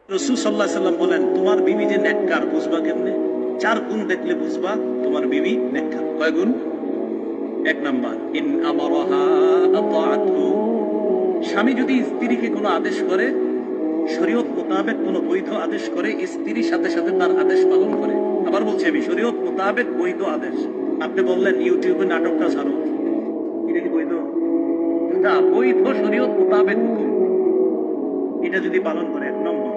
রাসূল সাল্লাল্লাহু আলাইহি সাল্লাম বলেন, তোমার বিবি যে নেককার বুঝবা কেমনে? 4 গুণ দেখলে বুঝবা তোমার বিবি নেককার। কয় গুণ? 1 নাম্বার, ইন আমারাহা আতাআতহু, স্বামী যদি স্ত্রীকে কোনো আদেশ করে, শরীয়ত মোতাবেক কোনো বৈধ আদেশ করে, স্ত্রীর সাথে সাথে তার আদেশ পালন করে। আবার বলছি আমি, শরীয়ত মোতাবেক বৈধ আদেশ। আপনি বললেন ইউটিউবে নাটকটা ছাড়ো, এটা কি বৈধ? না, বৈধ শরীয়ত মোতাবেক হুকুম, এটা যদি পালন করে 1 নম্বর।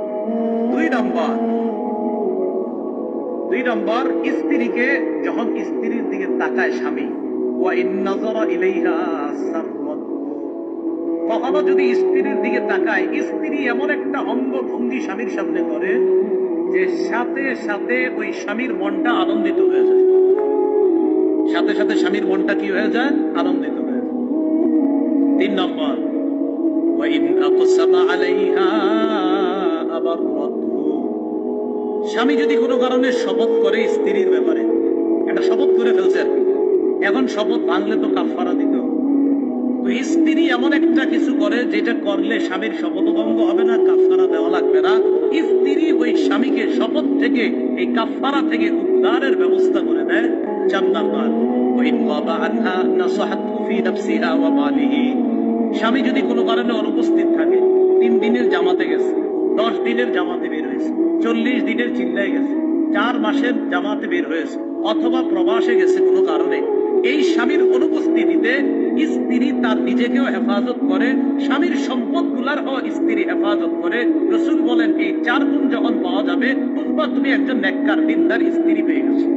2 নম্বর, স্ত্রীকে যখন স্ত্রীর দিকে তাকায় স্বামী, ওয়া ইন নাযারা ইলাইহা সাররাতহু, কখনো যদি স্ত্রীর দিকে তাকায়, স্ত্রী এমন একটা অঙ্গ ভঙ্গি স্বামীর সামনে করে যে সাথে সাথে ওই স্বামীর মনটা আনন্দিত হয়ে যায়। সাথে সাথে স্বামীর মনটা কি হয়ে যায়? আনন্দিত হয়ে যায়। 3 নম্বর, ওয়া ইন আকসামা আলাইহা আবাররাতহু, স্বামী যদি কোনো কারণে শপথ করে স্ত্রীর ব্যাপারে, একটা শপথ করে ফেলছে আর কি, এখন শপথ ভাঙলে তো কাফারা দিত। তো স্ত্রী এমন একটা কিছু করে যেটা করলে স্বামীর শপথ ভঙ্গ হবে না, কাফারা দেওয়া লাগবে না, স্ত্রী ওই স্বামীকে শপথ থেকে, এই কাফারা থেকে উদ্ধারের ব্যবস্থা করে দেয়। 4 নাম্বার, ওয়াইন গাবা আনহা নাসাহাতহু ফি নাফসিহা ওয়া মালিহি, স্বামী যদি কোনো কারণে অনুপস্থিত থাকে, 3 দিনের জামাতে গেছে, 10 দিনের জামাতে বের হয়েছে, 40 দিনের চিল্লায় গেছে, 4 মাসের জামাতে বের হয়েছে, অথবা প্রবাসে গেছে কোনো কারণে, এই স্বামীর অনুপস্থিতিতে স্ত্রী তার নিজেকেও হেফাজত করে, স্বামীর সম্পদ গুলার স্ত্রী হেফাজত করে। রাসূল বলেন, এই 4 গুণ যখন পাওয়া যাবে, বুঝবা তুমি একজন নেককার দিনদার স্ত্রী পেয়ে গেছো।